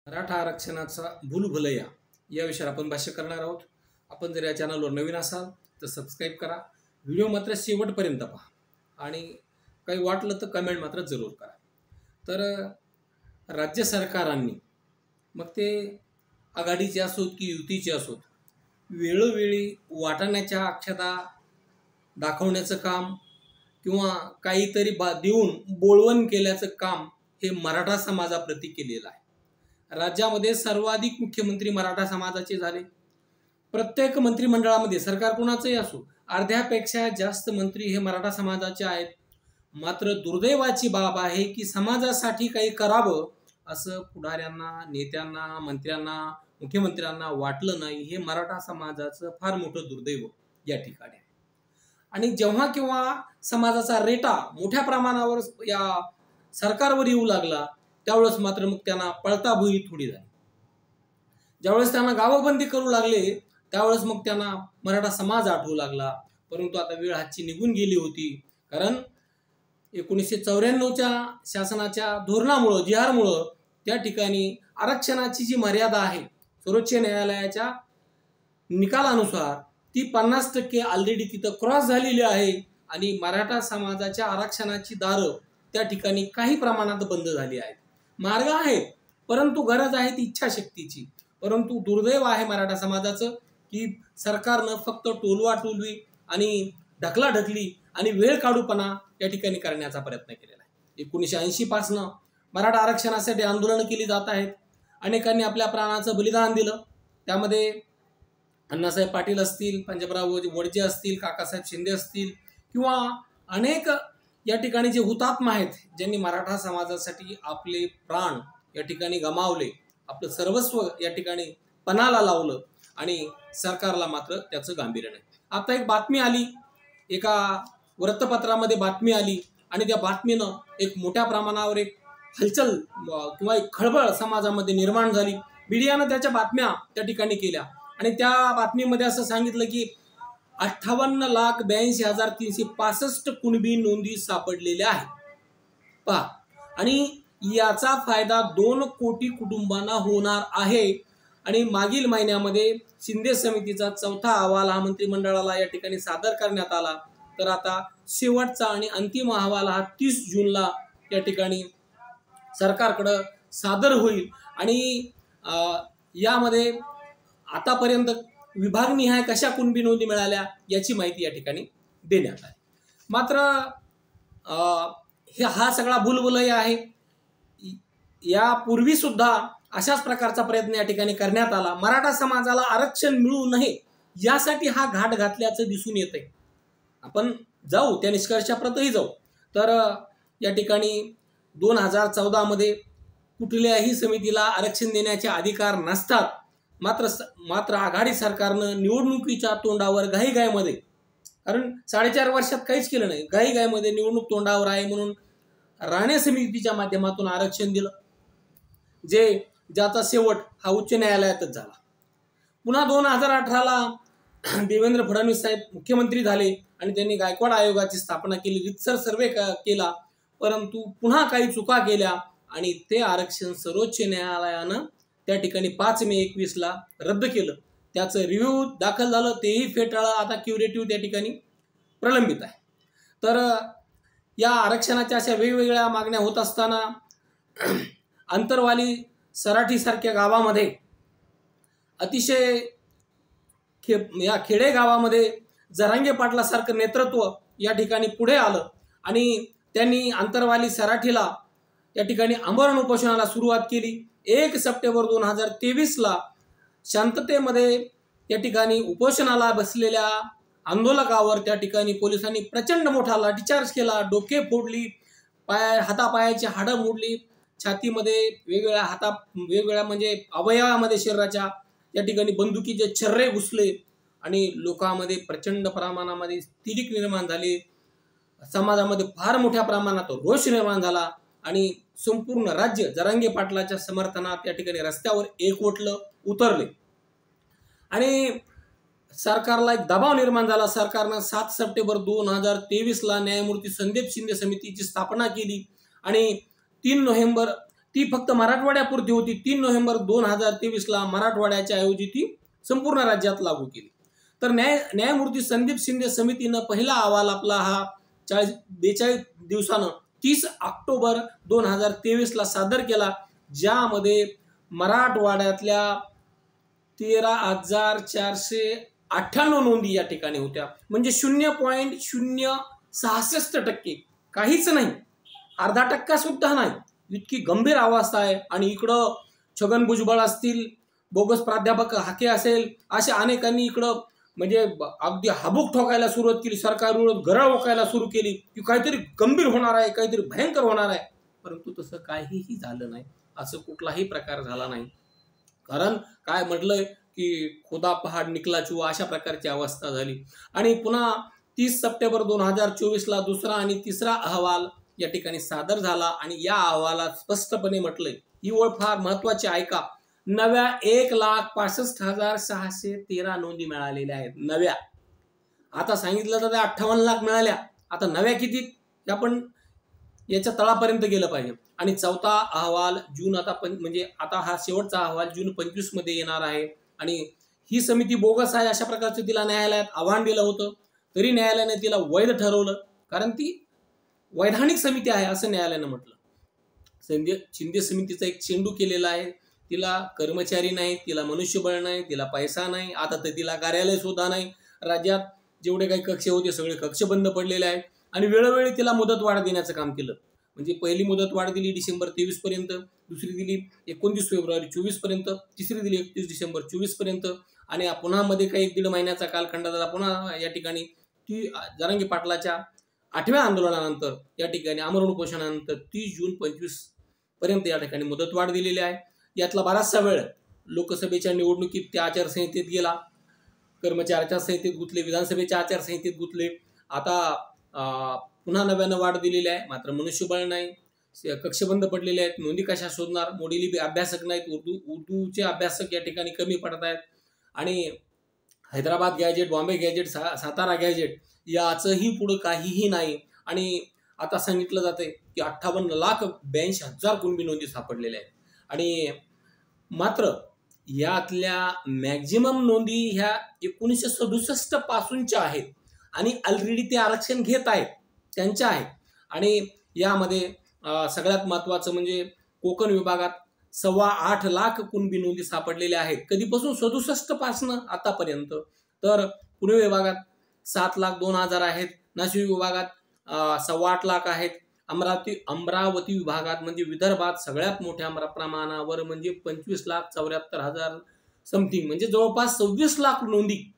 मराठा आरक्षणाचा भूलभुलैया या विषयावर आपण भाष्य करणार आहोत। आपण जर या चॅनलवर नवीन असाल तर सबस्क्राईब करा, व्हिडिओ मात्र शेवटपर्यंत पहा आणि काही वाटलं तर कमेंट मात्र जरूर करा। तर राज्य सरकारांनी मग ते आघाडीचे असोत की युतीचे असोत वेळोवेळी वाटाण्याच्या अक्षता दाखवण्याचं काम किंवा काहीतरी देऊन बोळवण केल्याचं काम हे मराठा समाजाप्रती केलेलं आहे। राज्यामध्ये सर्वाधिक मुख्यमंत्री मराठा समाजाचे झाले। प्रत्येक मंत्रिमंडळामध्ये सरकार कोणाचंही असो अर्ध्यापेक्षा जास्त मंत्री हे मराठा समाजाचे आहेत। मात्र दुर्दैवाची बाब आहे की समाजासाठी काही करावं असं पुढाऱ्यांना, नेत्यांना, मंत्र्यांना, मुख्यमंत्र्यांना वाटलं नाही। हे मराठा समाजाचं फार मोठं दुर्दैव या ठिकाणी आहे। आणि जेव्हा केव्हा समाजाचा रेटा मोठ्या प्रमाणावर या सरकारवर येऊ लागला त्यावेळेस मात्र मग त्यांना पळताभुई थोडी झाली। ज्यावेळेस त्यांना गावबंदी करू लागले त्यावेळेस मग त्यांना मराठा समाज आठवू लागला। परंतु आता वेळ हातची निघून गेली होती, कारण 1994च्या शासनाच्या धोरणामुळे, जिहारमुळे त्या ठिकाणी आरक्षणाची जी मर्यादा आहे सर्वोच्च न्यायालयाच्या निकालानुसार ती 50% ऑलरेडी तिथं क्रॉस झालेली आहे आणि मराठा समाजाच्या आरक्षणाची दारं त्या ठिकाणी काही प्रमाणात बंद झाली आहेत। मार्ग आहेत परंतु गरज आहे ती इच्छाशक्तीची। परंतु दुर्दैव आहे मराठा समाजाचं की सरकारनं फक्त टोलवाटोलवी आणि ढकलाढकली आणि वेळ काढूपणा या ठिकाणी करण्याचा प्रयत्न केलेला आहे। 1980 पासनं मराठा आरक्षणासाठी आंदोलनं केली जात आहेत। अनेकांनी आपल्या प्राणाचं बलिदान दिलं। त्यामध्ये अण्णासाहेब पाटील असतील, पंजाबराव वडजे असतील, काकासाहेब शिंदे असतील किंवा अनेक या ठिकाणी जे हुतात्मा आहेत ज्यांनी मराठा समाजासाठी आपले प्राण या ठिकाणी गमावले, आपलं सर्वस्व या ठिकाणी पणाला लावलं आणि सरकारला मात्र त्याचं गांभीर्य नाही। आता एक बातमी आली, एका वृत्तपत्रामध्ये बातमी आली आणि त्या बातमीनं एक मोठ्या प्रमाणावर एक हलचल किंवा एक खळबळ समाजामध्ये निर्माण झाली। मीडियानं त्याच्या बातम्या त्या ठिकाणी केल्या आणि त्या बातमीमध्ये असं सांगितलं की 58,82,365 कुणबी नोंदी सापडलेल्या आहेत पहा, आणि याचा फायदा 2 कोटी कुटुंबांना होणार आहे। आणि मागील महिन्यामध्ये शिंदे समितीचा 4था अहवाल हा मंत्रिमंडळाला या ठिकाणी सादर करण्यात आला। तर आता शेवटचा आणि अंतिम अहवाल हा 30 जूनला या ठिकाणी सरकारकडे सादर होईल आणि यामध्ये आतापर्यंत विभागनिहाय कशा कुणबी नोंदी मिळाल्या याची माहिती या ठिकाणी देण्यात आली। मात्र हा सगळा भूलभुलैया आहे। यापूर्वी सुद्धा अशाच प्रकारचा प्रयत्न या ठिकाणी करण्यात आला। मराठा समाजाला आरक्षण मिळू नये यासाठी हा घाट घातल्याचं दिसून येतंय। आपण जाऊ त्या निष्कर्षाप्रतही जाऊ। तर या ठिकाणी 2014 मध्ये कुठल्याही समितीला आरक्षण देण्याचे अधिकार नसतात। मात्र आघाडी सरकारनं निवडणुकीच्या तोंडावर घाईघाईमध्ये, कारण 4.5 वर्षात काहीच केलं नाही, घाईघाईमध्ये निवडणूक तोंडावर आहे म्हणून राणे समितीच्या माध्यमातून आरक्षण दिलं, ज्याचा शेवट हा उच्च न्यायालयातच झाला। पुन्हा 2018ला देवेंद्र फडणवीस साहेब मुख्यमंत्री झाले आणि त्यांनी गायकवाड आयोगाची स्थापना केली, रितसर सर्वे केला, परंतु पुन्हा काही चुका केल्या आणि ते आरक्षण सर्वोच्च न्यायालयानं त्या ठिकाणी 5 मे 2021ला रद्द केलं। त्याचं रिव्ह्यू दाखल झालं, तेही फेटाळलं। आता क्युरेटिव्ह त्या ठिकाणी प्रलंबित आहे। तर या आरक्षणाच्या अशा वेगवेगळ्या मागण्या होत असताना अंतरवाली सराठीसारख्या गावामध्ये अतिशय या खेडे गावामध्ये जरांगे पाटलासारखं नेतृत्व या ठिकाणी पुढे आलं आणि त्यांनी अंतरवाली सराठीला या ठिकाणी आमरण उपोषणाला सुरुवात केली। 1 सप्टेंबर 2023ला शांततेमध्ये या ठिकाणी उपोषणाला बसलेल्या आंदोलकावर त्या ठिकाणी पोलिसांनी प्रचंड मोठा लाठीचार्ज केला, डोके फोडली, हातापायाची हाडं मोडली, छातीमध्ये वेगवेगळ्या म्हणजे अवयवामध्ये शरीराच्या या ठिकाणी बंदुकीचे छर्रे घुसले आणि लोकांमध्ये प्रचंड प्रमाणामध्ये तिरीक निर्माण झाली। समाजामध्ये फार मोठ्या प्रमाणात रोष निर्माण झाला आणि संपूर्ण राज्य जरांगे पाटलाच्या समर्थनात या ठिकाणी रस्त्यावर एकवटलं, उतरले आणि सरकारला एक दबाव निर्माण झाला। सरकारनं 7 सप्टेंबर 2023ला न्यायमूर्ती संदीप शिंदे समितीची स्थापना केली आणि 3 नोव्हेंबर ती फक्त मराठवाड्यापुरती होती. 3 नोव्हेंबर 2023ला मराठवाड्याच्या ऐवजी ती संपूर्ण राज्यात लागू केली. तर न्यायमूर्ती संदीप शिंदे समितीनं पहिला अहवाल आपला हा 42 दिवसानं 30 ऑक्टोबर 2023ला सादर केला, ज्यामध्ये मराठवाड्यातल्या 13,498 नोंदी या ठिकाणी होत्या. म्हणजे 0.066%, काहीच नाही, अर्धा टक्का सुद्धा नाही. इतकी गंभीर अवस्था आहे. आणि इकडं छगन भुजबळ असतील, बोगस प्राध्यापक हाके असेल, अशा अनेकांनी इकडं म्हणजे अगदी हाबूक ठोकायला सुरुवात केली, सरकारविरोधात गरळ ओकायला सुरू केली की काहीतरी गंभीर होणार आहे, काहीतरी भयंकर होणार आहे. परंतु तसं काहीही झालं नाही. असं कुठलाही प्रकार झाला नाही. कारण काय म्हटलंय की खुदा पहाड निकला चुवा, अशा प्रकारची अवस्था झाली. आणि पुन्हा 30 सप्टेंबर 2024ला दुसरा आणि तिसरा अहवाल या ठिकाणी सादर झाला. आणि या अहवालात स्पष्टपणे म्हटलंय, ही ओळ फार महत्वाची ऐका, नव्या 1,65,613 नोंदी मिळालेल्या आहेत. नव्या, आता सांगितलं तर 58 लाख मिळाल्या, आता नव्या किती हे आपण याच्या तळापर्यंत गेलं पाहिजे. आणि चौथा अहवाल जून म्हणजे आता हा शेवटचा अहवाल जून 25 मध्ये येणार आहे. आणि ही समिती बोगस आहे अशा प्रकारचं तिला न्यायालयात आव्हान दिलं होतं, तरी न्यायालयाने तिला वैध ठरवलं, कारण ती वैधानिक समिती आहे असं न्यायालयानं म्हटलं. शिंदे समितीचा एक चेंडू केलेला आहे. तिला कर्मचारी नाही, तिला मनुष्यबळ नाही, तिला पैसा नाही, आता तर तिला कार्यालय सुद्धा नाही. राज्यात जेवढे काही कक्ष होते सगळे कक्ष बंद पडलेले आहेत. आणि वेळोवेळी तिला मुदतवाढ देण्याचं काम केलं. म्हणजे पहिली मुदतवाढ दिली डिसेंबर 23 पर्यंत, दुसरी दिली 29 फेब्रुवारी 24 पर्यंत, तिसरी दिली 31 डिसेंबर 24 पर्यंत. आणि पुन्हा मध्ये काही 1.5 महिन्याचा कालखंड झाला. पुन्हा या ठिकाणी ती जरांगे पाटलाच्या 8व्या आंदोलनानंतर या ठिकाणी आमरण उपोषणानंतर 30 जून 25 पर्यंत या ठिकाणी मुदतवाढ दिलेली आहे. यातला बराचसा वेळ लोकसभेच्या निवडणुकीत त्या आचारसंहितेत गेला, कर्मचाऱ्याच्या संहितेत गुंतले, विधानसभेच्या आचारसंहितेत गुंतले. आता पुन्हा नव्यानं वाढ दिलेली आहे, मात्र मनुष्यबळ नाही, कक्ष बंद पडलेले आहेत. नोंदी कशा शोधणार? मोडीलिपी अभ्यासक नाहीत, उर्दूचे अभ्यासक या ठिकाणी कमी पडत आहेत. आणि Hyderabad gazette, Bombay gazette, Satara gazette याचंही पुढं काहीही नाही. आणि आता सांगितलं जातंय की 58,82,000 कुणबी नोंदी सापडलेल्या आहेत. आणि मात्र यातल्या मॅक्झिमम नोंदी ह्या 1967 पासूनच्या आहेत. आणि ऑलरेडी ते आरक्षण घेत आहेत त्यांच्या आहेत. आणि यामध्ये सगळ्यात महत्त्वाचं म्हणजे कोकण विभागात 8.25 लाख कुणबी नोंदी सापडलेल्या आहेत, कधीपासून 67 पासून आतापर्यंत. तर पुणे विभागात 7,02,000 आहेत, नाशिक विभागात 8.25 लाख आहेत, अमरावती विभागात म्हणजे विदर्भात सगळ्यात मोठ्या प्रमाणावर म्हणजे 25,74,000 समथिंग, म्हणजे जवळपास 26 लाख नोंदी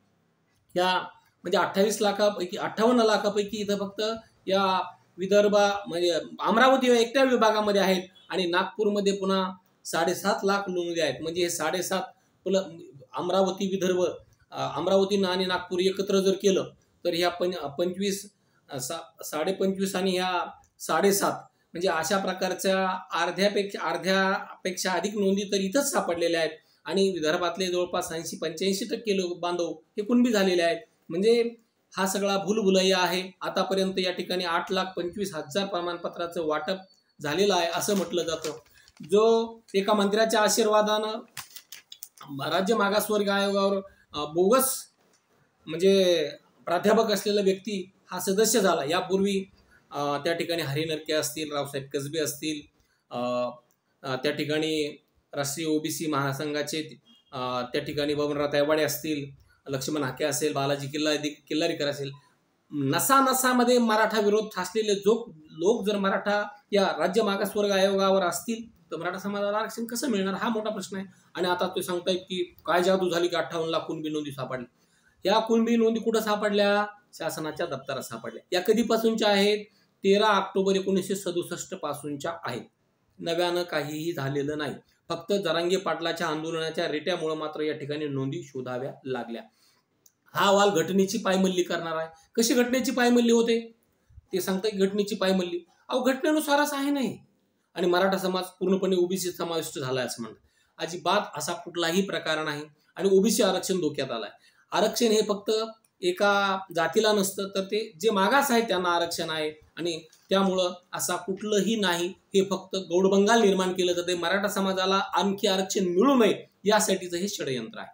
या म्हणजे 58 लाखापैकी इथं फक्त या विदर्भ म्हणजे अमरावती एकट्या विभागामध्ये आहेत. आणि नागपूरमध्ये पुन्हा 7.5 लाख नोंदी आहेत. म्हणजे हे 7.5 अमरावती विदर्भ, अमरावती आणि नागपूर एकत्र जर केलं तर ह्या 25 25.5 आणि ह्या 7.5 म्हणजे अशा प्रकारच्या अर्ध्यापेक्षा अधिक नोंदी तर इथंच सापडलेल्या आहेत. आणि विदर्भातले जवळपास 80-85% लोक बांधव हे कुणबी झालेले आहेत. म्हणजे हा सगळा भूलभुलैया आहे. आतापर्यंत या ठिकाणी 8,25,000 प्रमाणपत्राचं वाटप झालेलं आहे असं म्हटलं जातं. जो एका मंत्र्याच्या आशीर्वादानं राज्य मागासवर्ग आयोगावर बोगस म्हणजे प्राध्यापक असलेला व्यक्ती हा सदस्य झाला. यापूर्वी त्या ठिकाणी हरी नरके असतील, रावसाहेब कसबे असतील, त्या ठिकाणी राष्ट्रीय ओबीसी महासंघाचे त्या ठिकाणी बबनराव तायवाडे असतील, लक्ष्मण हाके असेल, बालाजी किल्लारीकर असेल, नसामध्ये मराठा विरोध ठासलेले लोक जर मराठा या राज्य मागासवर्ग आयोगावर असतील तर मराठा समाजाला आरक्षण कसं मिळणार हा मोठा प्रश्न आहे. आणि आता ते सांगतायत की काय जादू झाली की 58 लाख कुणबी नोंदी सापडल्या. या कुणबी नोंदी कुठं सापडल्या? शासनाच्या दप्तरात सापडल्या. या कधीपासूनच्या आहेत? 13 ऑक्टोबर 1967 पासूनच्या आहेत. नव्यानं काहीही झालेलं नाही. फक्त जरांगे पाटलाच्या आंदोलनाच्या रेट्यामुळे मात्र या ठिकाणी नोंदी शोधाव्या लागल्या. हा अहवाल घटनेची पायमल्ली करणार आहे. कशी घटनेची पायमल्ली होते ते सांगताय. घटनेची पायमल्ली घटनेनुसारच आहे नाही. आणि मराठा समाज पूर्णपणे ओबीसी समाविष्ट झालाय असं म्हणतात. अजिबात असा कुठलाही प्रकार नाही. आणि ओबीसी आरक्षण धोक्यात आलाय. आरक्षण हे फक्त एका जातीला नसतं तर ते जे मागास आहेत त्यांना आरक्षण आहे. आणि त्यामुळं असा कुठलंही नाही, हे फक्त गौडबंगाल निर्माण केलं जाते, मराठा समाजाला आणखी आरक्षण मिळू नये यासाठीचं हे षडयंत्र आहे.